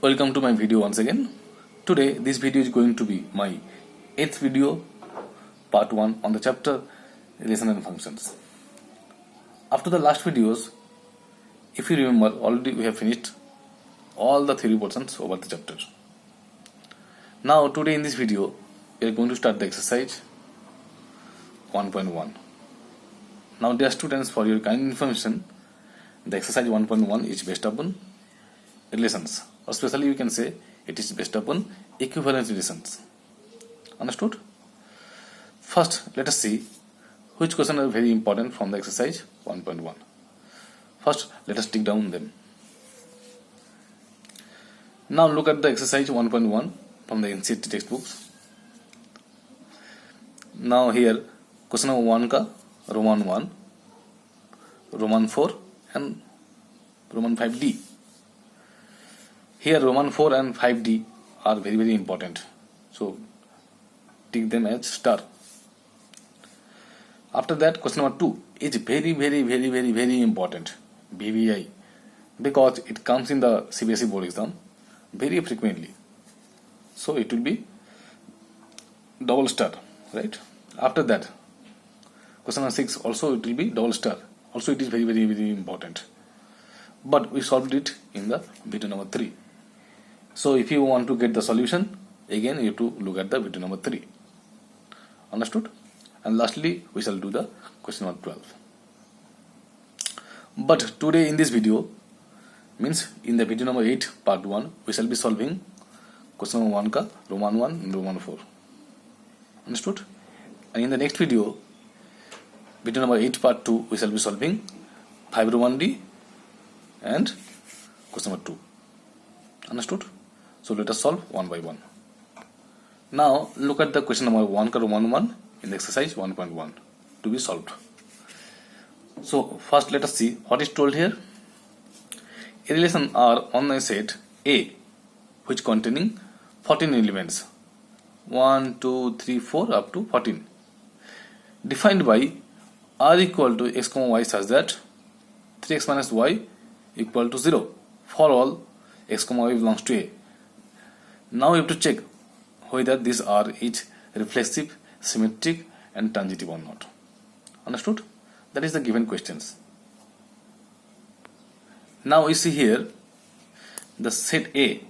Welcome to my video once again. Today this video is going to be my 8th video, part 1 on the chapter relation and functions. After the last videos, if you remember, already we have finished all the theory portions over the chapter. Now today in this video we are going to start the exercise 1.1. Now dear students, for your kind information, the exercise 1.1 is based upon relations, or especially you can say it is based upon equivalence relations. Understood? First, let us see which questions are very important from the exercise 1.1. First, let us take down them. Now look at the exercise 1.1 from the NCERT textbooks. Now here question number 1 ka Roman 1, Roman 4 and Roman 5D. Here Roman 4 and 5D are very important. So take them as star. After that, question number 2 is very important, BVI, because it comes in the CBSE board exam very frequently. So it will be double star, right? After that, question number 6 also it will be double star. Also it is very important. But we solved it in the video number 3. So if you want to get the solution, again you have to look at the video number 3. Understood? And lastly, we shall do the question number 12. But today in this video, means in the video number 8 part 1, we shall be solving question number 1 ka Roman 1 and Roman 4. Understood? And in the next video number 8 part 2, we shall be solving 5 Roman D and question number 2. Understood? So let us solve one by one. Now look at the question number 1 ka Roman 1 in the exercise 1.1 to be solved. So first let us see what is told here. A relation R on a set A which containing 14 elements, 1, 2, 3, 4 up to 14, defined by R equal to x, y such that 3x minus y equal to 0 for all x, y belongs to A. Now you have to check whether this R is reflexive, symmetric and transitive or not. Understood? That is the given questions. Now we see here the set A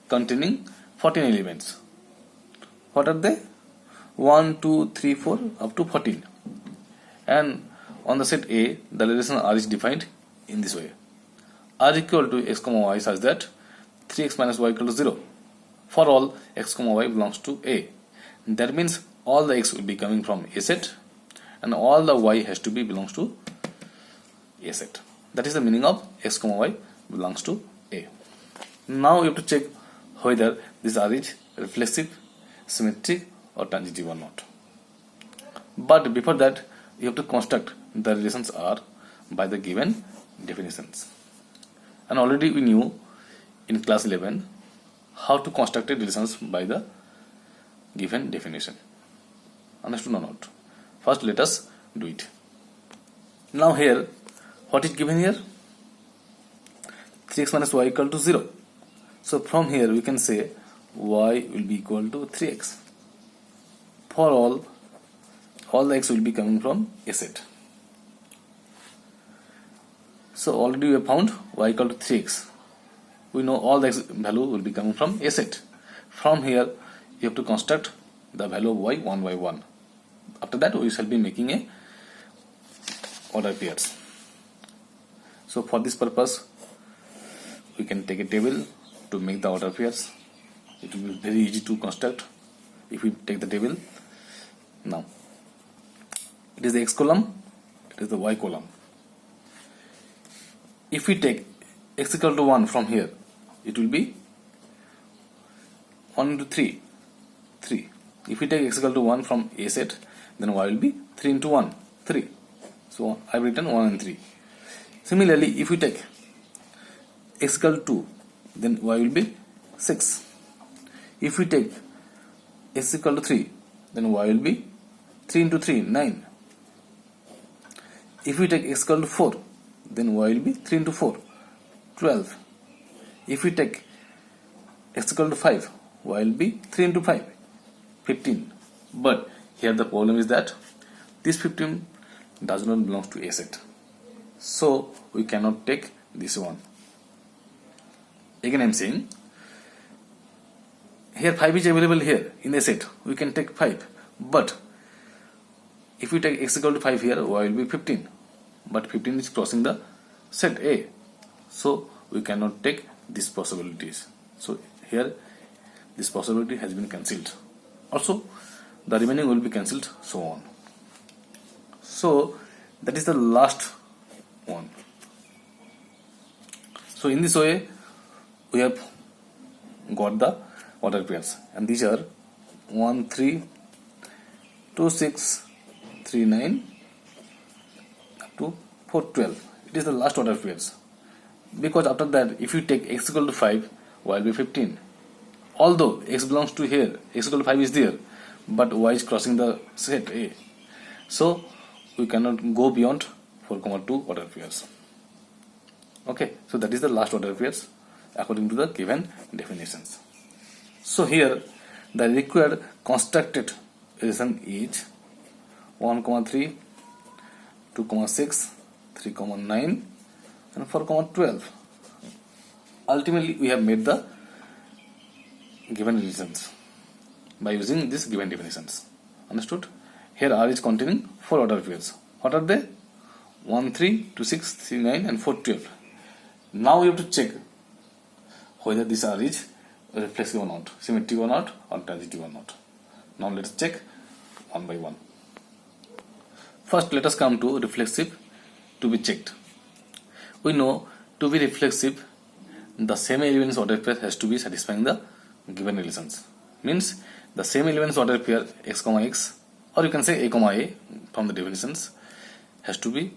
containing 14 elements. What are they? 1, 2, 3, 4 up to 14. And on the set A, the relation R is defined in this way. R equal to x, y such that 3x minus y equal to 0 for all x, y belongs to A. That means all the x will be coming from A set and all the y has to be belongs to A set. That is the meaning of x, y belongs to A. Now you have to check whether this R is reflexive, symmetric or transitive or not. But before that, you have to construct the relations R by the given definitions. And already we knew in class 11 how to construct the relations by the given definition. Understood or not? First let us do it. Now here, what is given here? 3x minus y equal to 0. So from here we can say y will be equal to 3x. For all the x will be coming from A set. So already we have found y equal to 3x. We know all the x value will be coming from A set. From here you have to construct the value of y one by one. After that we shall be making a order pairs. So for this purpose we can take a table to make the order pairs. It will be very easy to construct if we take the table. Now it is the x column, it is the y column. If we take x equal to 1 from here, it will be 1 into 3, 3. If we take x equal to 1 from A set, then y will be 3 into 1, 3. So I have written 1 and 3. Similarly, if we take x equal to 2, then y will be 6. If we take x equal to 3, then y will be 3 into 3, 9. If we take x equal to 4, then y will be 3 into 4, 12. If we take x equal to 5, y will be 3 into 5, 15. But here the problem is that this 15 does not belong to a set. So we cannot take this one. Again I am saying, here 5 is available here in a set. We can take 5. But if we take x equal to 5 here, y will be 15. But 15 is crossing the set A. So we cannot take these possibilities. So here this possibility has been cancelled. Also the remaining will be cancelled, so on. So that is the last one. So in this way we have got the order pairs, and these are 1 3 2 6 3 9 up to 4 12. It is the last order pairs, because after that if you take x equal to 5, y will be 15. Although x belongs to here, x equal to 5 is there, but y is crossing the set A. So we cannot go beyond 4,2 order pairs. Okay, so that is the last order pairs according to the given definitions. So here the required constructed relation is 1, 3, 2, 6, 3, 9 and 4, 12. Ultimately we have made the given relations by using these given definitions. Understood? Here R is containing 4 order pairs. What are they? 1, 3, 2, 6, 3, 9 and 4, 12. Now we have to check whether this R is reflexive or not, symmetric or not, or transitive or not. Now let's check one by one. First let us come to reflexive to be checked. We know to be reflexive the same elements order pair has to be satisfying the given relations. Means the same elements order pair x, x, or you can say a from the definitions, has to be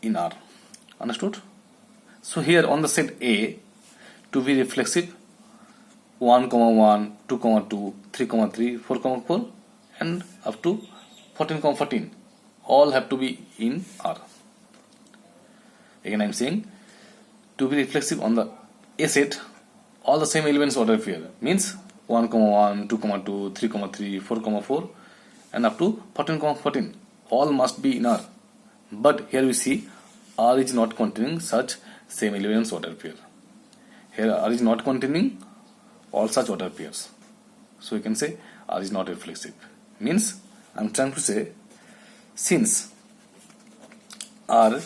in R. Understood? So here on the set A, to be reflexive 1, 1, 2, 2, 3, 3, 4, 4 and up to 14, 14 all have to be in R. Again I am saying, to be reflexive on the A set, all the same elements order pair means 1, 1, 2, 2, 3, 3, 4, 4 and up to 14, 14 all must be in R. But here we see R is not containing such same elements order pair. Here R is not containing all such order pairs. So you can say R is not reflexive. Means I am trying to say, since R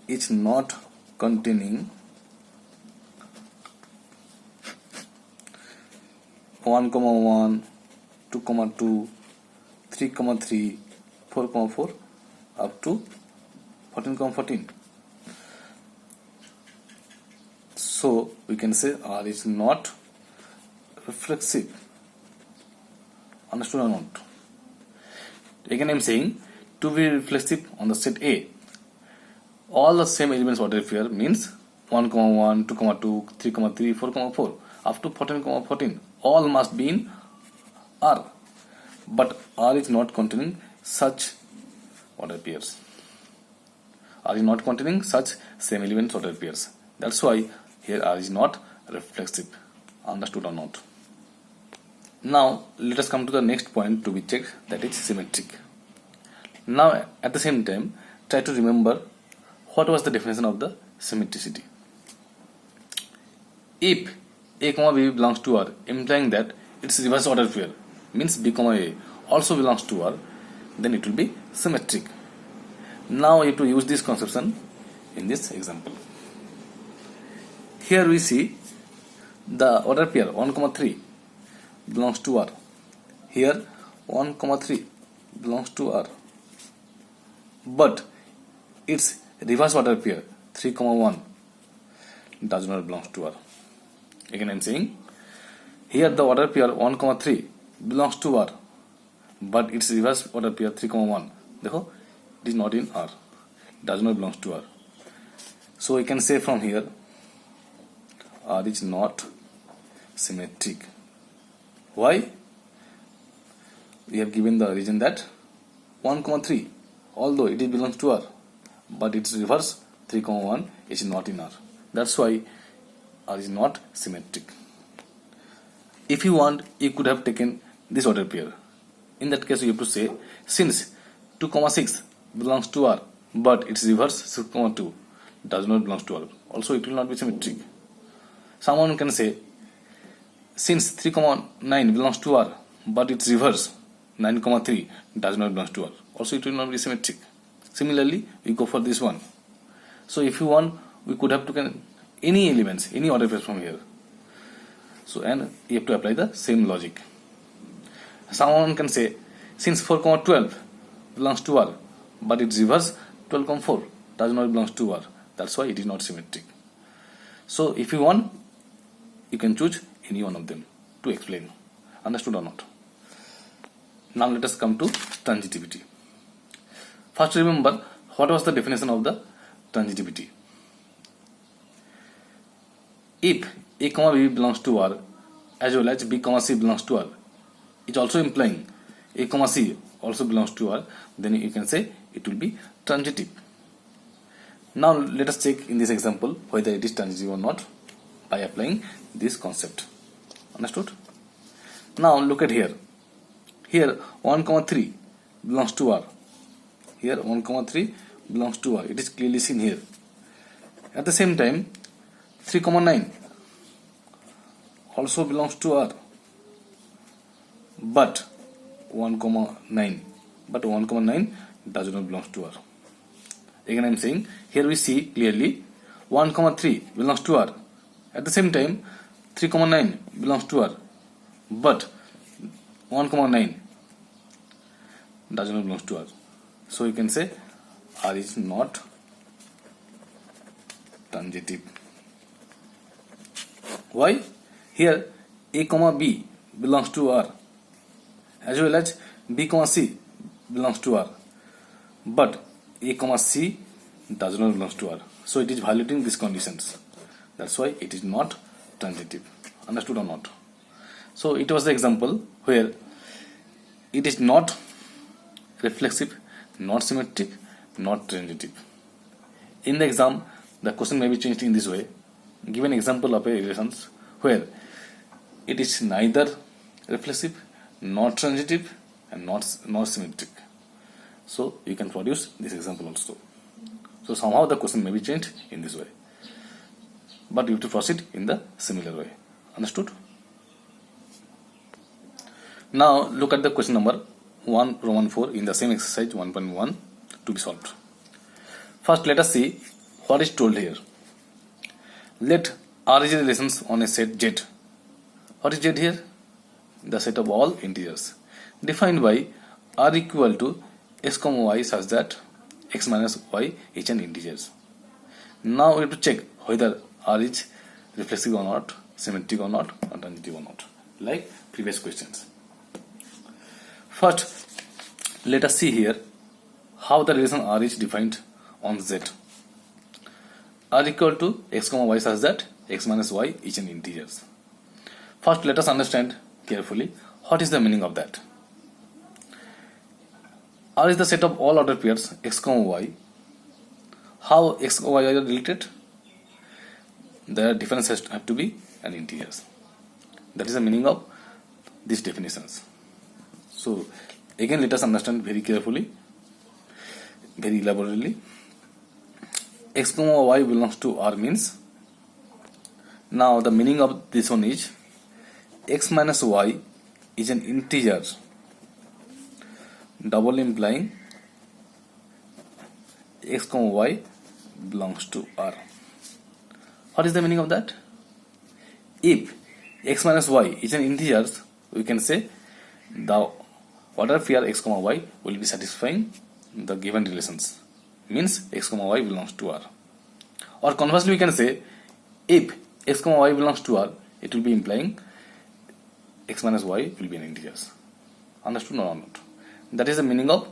is not containing 1, 1, 2, 2, 3, 3, 4, 4 up to 14, 14. So we can say R is not reflexive. Understood or not? Again I am saying, to be reflexive on the set A, all the same elements order pair means 1, 1, 2, 2, 3, 3, 4, 4 up to 14, 14 all must be in R. But R is not containing such order pairs. R is not containing such same elements order pairs. That's why here R is not reflexive. Understood or not? Now let us come to the next point to be checked, that is symmetric. Now at the same time try to remember what was the definition of the symmetricity. If A, B belongs to R, implying that its reverse order pair means B, A also belongs to R, then it will be symmetric. Now you have to use this conception in this example. Here we see the order pair 1, 3 belongs to R. Here 1, 3 belongs to R. But its reverse order pair 3, 1 does not belong to R. Again I am saying, here the order pair 1, 3 belongs to R, but its reverse order pair 3, 1 देखो, it is not in R, it does not belong to R. So we can say from here R is not symmetric. Why? We have given the reason that 1, 3 although it belongs to R, but its reverse 3, 1 is not in R. That's why R is not symmetric. If you want, you could have taken this order pair. In that case, you have to say, since 2, 6 belongs to R, but its reverse 6, 2 does not belong to R. Also, it will not be symmetric. Someone can say, since 3, 9 belongs to R, but its reverse 9, 3 does not belong to R. Also, it will not be symmetric. Similarly, we go for this one. So, if you want, we could have taken any elements, any order pairs from here. So, and you have to apply the same logic. Someone can say, since 4, 12 belongs to R, but its reverse 12, 4 does not belong to R. That's why it is not symmetric. So, if you want, you can choose any one of them to explain. Understood or not? Now, let us come to transitivity. First, remember what was the definition of the transitivity. If A, B belongs to R as well as B, C belongs to R, it's also implying A, C also belongs to R, then you can say it will be transitive. Now let us check in this example whether it is transitive or not by applying this concept. Understood? Now look at here. Here 1, 3 belongs to R. Here 1, 3 belongs to R. It is clearly seen here. At the same time 3, 9 also belongs to R, but 1, 9 does not belong to R. Again I am saying, here we see clearly 1, 3 belongs to R. At the same time 3, 9 belongs to R, but 1, 9 does not belong to R. So you can say R is not transitive. Why? Here A, B belongs to R as well as B, C belongs to R, but A, C does not belong to R. So it is violating these conditions. That's why it is not transitive. Understood or not? So it was the example where it is not reflexive, not symmetric, not transitive. In the exam, the question may be changed in this way. Give an example of a relations where it is neither reflexive, not transitive, and not symmetric. So you can produce this example also. So somehow the question may be changed in this way, but you have to proceed in the similar way. Understood? Now look at the question number 1 Roman 4 in the same exercise 1.1 to be solved. First, let us see what is told here. Let R is relations on a set Z. What is Z here? The set of all integers defined by R equal to x, y such that x minus y is an integer. Now we have to check whether R is reflexive or not, symmetric or not, or transitive or not, like previous questions. First, let us see here how the relation R is defined on Z. R equal to x, y such that x minus y is an integer. First, let us understand carefully what is the meaning of that. R is the set of all ordered pairs x, y. How x, y are related? The difference has to be an integer. That is the meaning of these definitions. So again, let us understand very carefully, very elaborately. X, y belongs to R means, now the meaning of this one is x minus y is an integer, double implying x, y belongs to R. What is the meaning of that? If x minus y is an integer, we can say the order pair x, y will be satisfying the given relations, means x, y belongs to R. Or conversely, we can say if x, y belongs to R, it will be implying x minus y will be an integer. Understood or not? That is the meaning of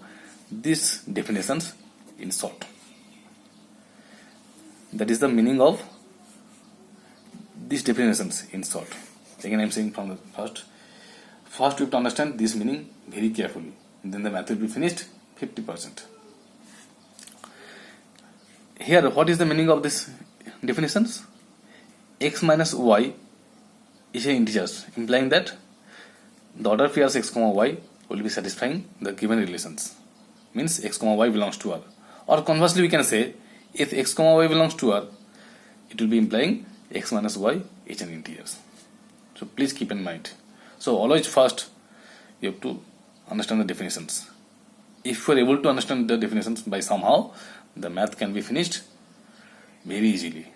these definitions in short. That is the meaning of these definitions in short. Again, I am saying from the first. First, you have to understand this meaning very carefully. Then the math will be finished 50%. Here, what is the meaning of these definitions? x minus y is an integers, implying that the order pairs x comma y will be satisfying the given relations. Means x comma y belongs to R. Or conversely, we can say if x comma y belongs to R, it will be implying x minus y is an integers. So please keep in mind. So always first you have to understand the definitions. If you are able to understand the definitions by somehow, the math can be finished very easily.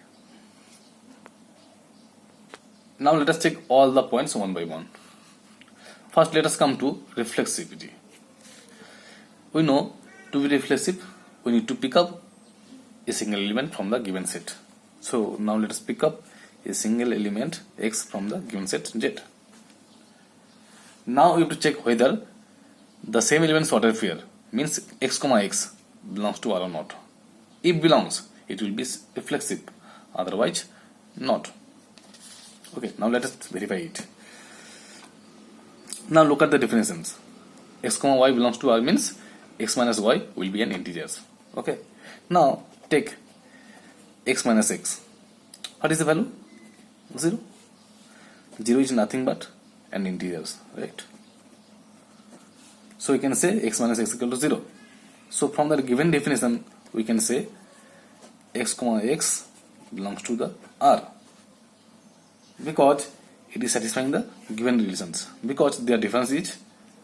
Now let us check all the points one by one. First, let us come to reflexivity. We know to be reflexive, we need to pick up a single element from the given set. So now let us pick up a single element x from the given set z. Now we have to check whether the same element's order pair, means x comma x, belongs to R or not. If belongs, it will be reflexive, otherwise not. Okay, now let us verify it. Now look at the definitions. X comma y belongs to R means x minus y will be an integers. Okay, now take x minus x. What is the value? 0. 0 is nothing but an integers, right? So we can say x minus x equal to 0. So from the given definition, we can say x comma x belongs to the R, because it is satisfying the given relations, because their difference is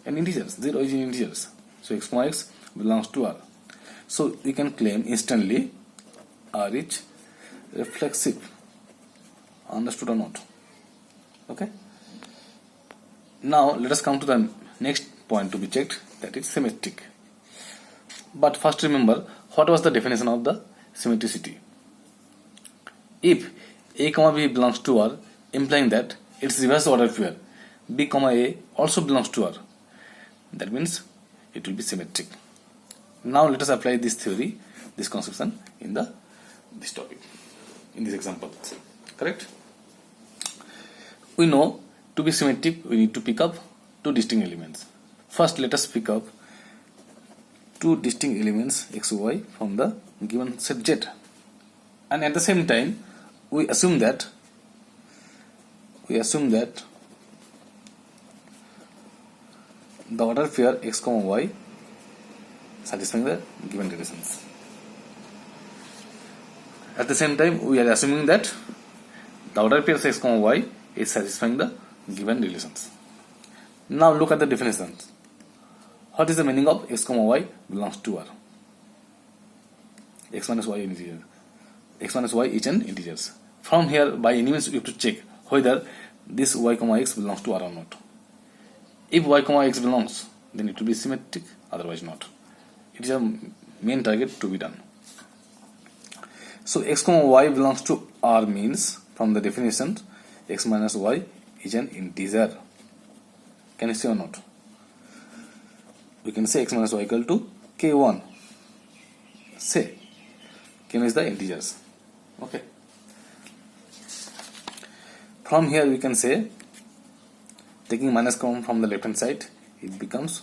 an integers, 0 is in integers. So x comma x belongs to R. So we can claim instantly R is reflexive. Understood or not? Okay. Now let us come to the next point to be checked, that is symmetric. But first remember, what was the definition of the symmetricity? If a comma b belongs to R, implying that its reverse order pair b comma a also belongs to R, that means it will be symmetric. Now let us apply this theory, this conception in this topic, in this example. Correct? We know to be symmetric, we need to pick up two distinct elements. First, let us pick up two distinct elements x, y from the given set Z, and at the same time, we assume that the order pair x comma y satisfying the given relations. At the same time, we are assuming that the order pair x comma y is satisfying the given relations. Now look at the definitions. What is the meaning of x comma y belongs to R? X minus y integer. X minus y is an integers. From here, by any means, you have to check whether this y comma x belongs to R or not. If y comma x belongs, then it will be symmetric, otherwise not. It is a main target to be done. So x comma y belongs to R means, from the definition, x minus y is an integer. Can you see or not? We can say x minus y equal to k1. Say k1 is the integers. Okay. From here we can say, taking minus common from the left hand side, it becomes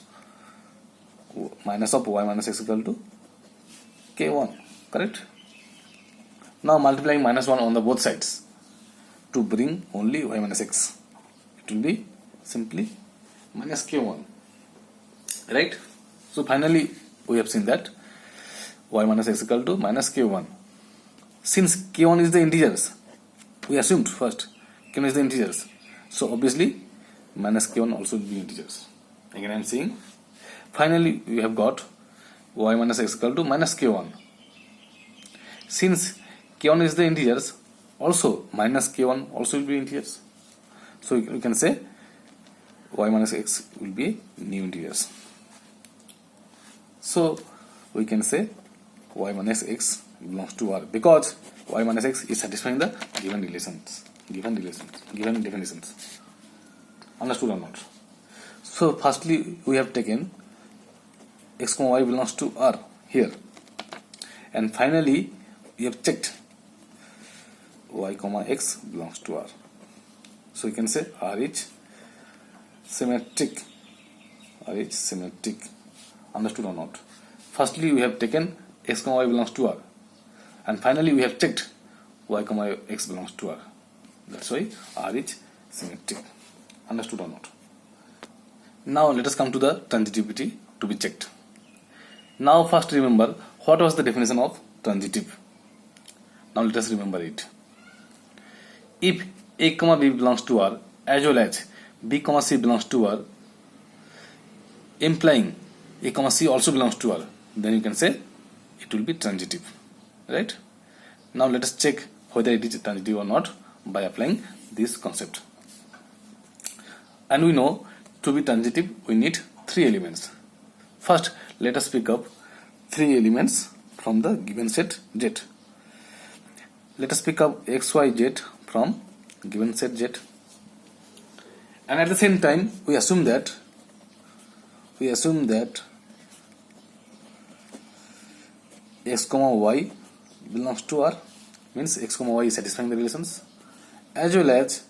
minus of y minus x equal to k1. Correct? Now multiplying minus 1 on the both sides to bring only y minus x. It will be simply minus k1. Right? So finally we have seen that y minus x equal to minus k1. Since k1 is the integers, we assumed first k1 is the integers. So obviously minus k1 also will be integers. Again I am saying, finally we have got y minus x equal to minus k1. Since k1 is the integers, also minus k1 also will be integers. So we can say y minus x will be new integers. So we can say y minus x belongs to R, because y minus x is satisfying the given definitions. Understood or not? So firstly we have taken x comma y belongs to R here, and finally we have checked y comma x belongs to R. So we can say R is symmetric. Understood or not? Firstly we have taken x comma y belongs to R, and finally we have checked y comma x belongs to R. That's why R is symmetric. Understood or not? Now let us come to the transitivity to be checked. Now first remember what was the definition of transitive. Now let us remember it. If A, B belongs to R as well as B, C belongs to R, implying A, C also belongs to R, then you can say it will be transitive, right? Now let us check whether it is transitive or not by applying this concept. And we know to be transitive we need 3 elements. First, let us pick up 3 elements from the given set Z. Let us pick up X, Y, Z from given set Z. And at the same time, we assume that X, Y belongs to R, means X, Y is satisfying the relations, as well as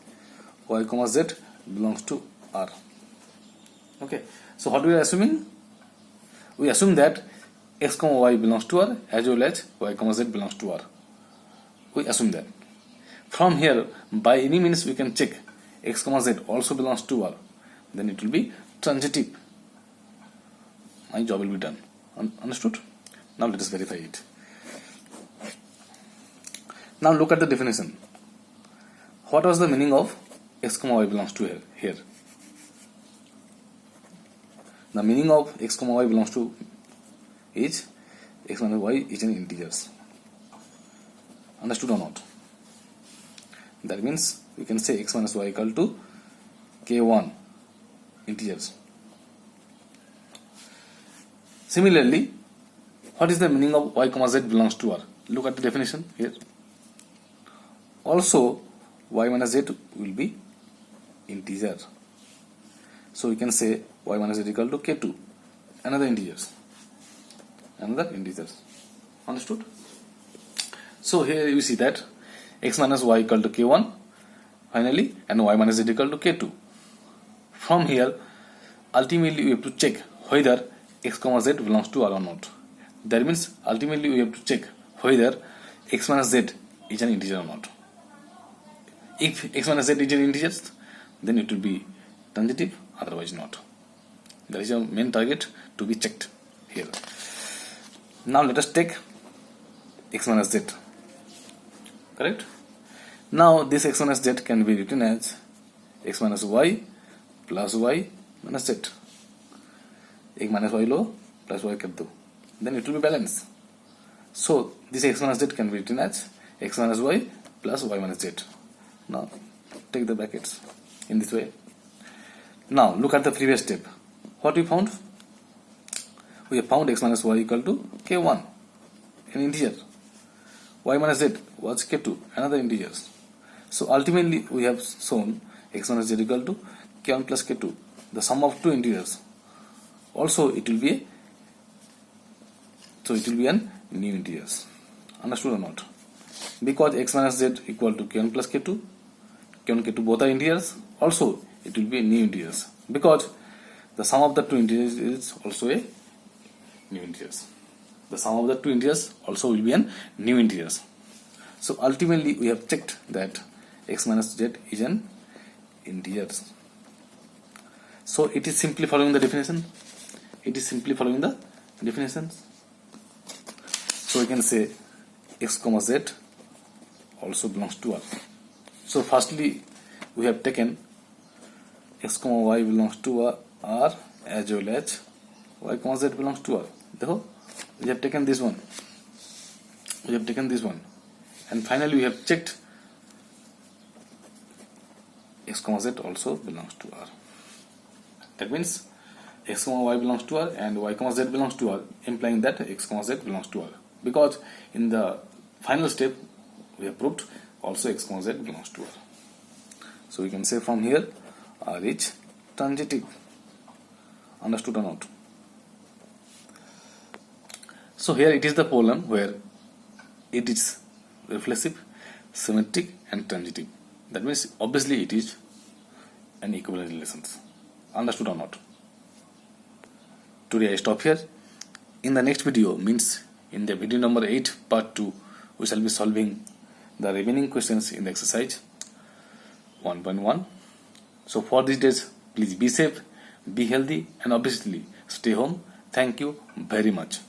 Y, Z belongs to R. Okay, so what we are assuming? We assume that X, Y belongs to R as well as Y, Z belongs to R. We assume that. From here, by any means we can check X, Z also belongs to R. Then it will be transitive. My job will be done. Understood? Now let us verify it. Now look at the definition. What was the meaning of X, Y belongs to here? The meaning of X, Y belongs to is X minus Y is an integers. Understood or not? That means we can say X minus Y equal to K1 integers. Similarly, what is the meaning of Y, Z belongs to R? Look at the definition here. Also, Y minus Z will be integer. So we can say Y minus Z equal to K2, another integers. Understood? So here you see that X minus Y equal to K1 finally, and Y minus Z equal to K2. From here, ultimately we have to check whether X, Z belongs to R or not. That means ultimately we have to check whether X minus Z is an integer or not. If X minus Z is an integer, then it will be transitive, otherwise not. That is your main target to be checked here. Now let us take X minus Z. Correct? Now this X minus Z can be written as X minus Y plus Y minus Z. X minus Y lo plus Y कर दो. Then it will be balanced. So this X minus Z can be written as X minus Y plus Y minus Z. Now take the brackets in this way. Now look at the previous step. What we found? We have found X minus Y equal to K1, an integer. Y minus Z was K2, another integer. So ultimately we have shown X minus Z equal to K1 plus K2, the sum of two integers. Also it will be an new integers. Understood or not? Because X minus Z equal to K1 plus K2, K1 K2 both are integers. Also it will be a new integers, because the sum of the two integers is also a new integers. The sum of the two integers also will be an new integers. So ultimately we have checked that X minus Z is an integers. So it is simply following the definition. So we can say X, Z also belongs to R. So firstly we have taken X, Y belongs to R as well as Y, Z belongs to R. देखो, we have taken this one. And finally we have checked X, Z also belongs to R. That means X, Y belongs to R and Y, Z belongs to R, implying that X, Z belongs to R. Because in the final step we have proved also X, Z belongs to R. So we can say from here R is transitive. Understood or not? So here it is the problem where it is reflexive, symmetric and transitive. That means obviously it is an equivalent relations. Understood or not? Today I stop here. In the next video, means in the video number 8 part 2, we shall be solving the remaining questions in the exercise. 1.1. So for these days, please be safe, be healthy, and obviously stay home. Thank you very much.